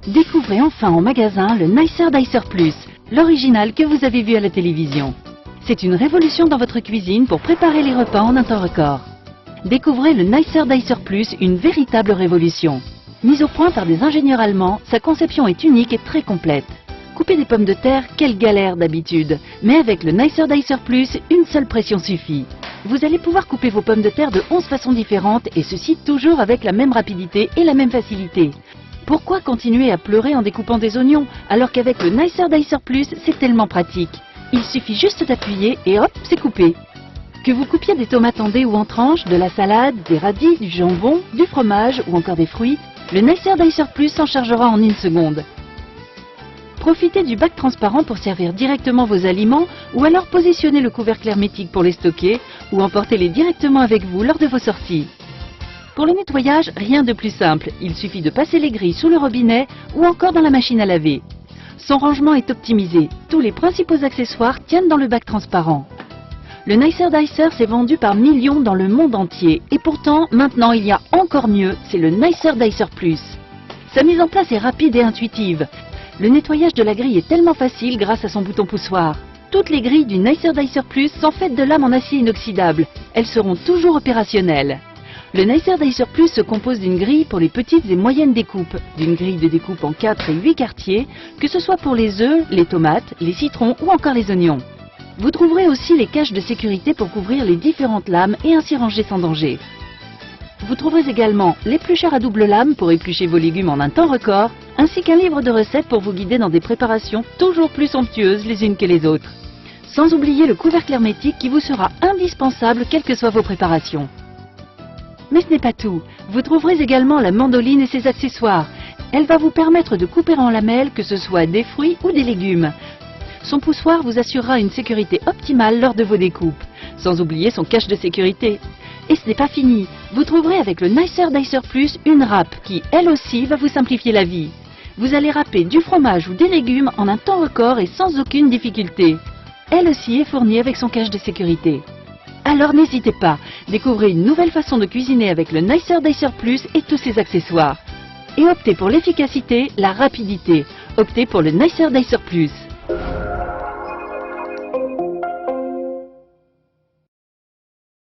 Découvrez enfin en magasin le Nicer Dicer Plus, l'original que vous avez vu à la télévision. C'est une révolution dans votre cuisine pour préparer les repas en un temps record. Découvrez le Nicer Dicer Plus, une véritable révolution. Mise au point par des ingénieurs allemands, sa conception est unique et très complète. Couper des pommes de terre, quelle galère d'habitude. Mais avec le Nicer Dicer Plus, une seule pression suffit. Vous allez pouvoir couper vos pommes de terre de 11 façons différentes et ceci toujours avec la même rapidité et la même facilité. Pourquoi continuer à pleurer en découpant des oignons alors qu'avec le Nicer Dicer Plus, c'est tellement pratique. Il suffit juste d'appuyer et hop, c'est coupé. Que vous coupiez des tomates en dés ou en tranches, de la salade, des radis, du jambon, du fromage ou encore des fruits, le Nicer Dicer Plus s'en chargera en une seconde. Profitez du bac transparent pour servir directement vos aliments ou alors positionnez le couvercle hermétique pour les stocker ou emportez-les directement avec vous lors de vos sorties. Pour le nettoyage, rien de plus simple, il suffit de passer les grilles sous le robinet ou encore dans la machine à laver. Son rangement est optimisé, tous les principaux accessoires tiennent dans le bac transparent. Le Nicer Dicer s'est vendu par millions dans le monde entier et pourtant, maintenant il y a encore mieux, c'est le Nicer Dicer Plus. Sa mise en place est rapide et intuitive. Le nettoyage de la grille est tellement facile grâce à son bouton poussoir. Toutes les grilles du Nicer Dicer Plus sont faites de lames en acier inoxydable. Elles seront toujours opérationnelles. Le Nicer Dicer Plus se compose d'une grille pour les petites et moyennes découpes, d'une grille de découpe en 4 et 8 quartiers, que ce soit pour les œufs, les tomates, les citrons ou encore les oignons. Vous trouverez aussi les caches de sécurité pour couvrir les différentes lames et ainsi ranger sans danger. Vous trouverez également l'éplucheur à double lame pour éplucher vos légumes en un temps record, ainsi qu'un livre de recettes pour vous guider dans des préparations toujours plus somptueuses les unes que les autres. Sans oublier le couvercle hermétique qui vous sera indispensable quelles que soient vos préparations. Mais ce n'est pas tout, vous trouverez également la mandoline et ses accessoires. Elle va vous permettre de couper en lamelles que ce soit des fruits ou des légumes. Son poussoir vous assurera une sécurité optimale lors de vos découpes, sans oublier son cache de sécurité. Et ce n'est pas fini, vous trouverez avec le Nicer Dicer Plus une râpe qui, elle aussi, va vous simplifier la vie. Vous allez râper du fromage ou des légumes en un temps record et sans aucune difficulté. Elle aussi est fournie avec son cache de sécurité. Alors n'hésitez pas, découvrez une nouvelle façon de cuisiner avec le Nicer Dicer Plus et tous ses accessoires. Et optez pour l'efficacité, la rapidité. Optez pour le Nicer Dicer Plus.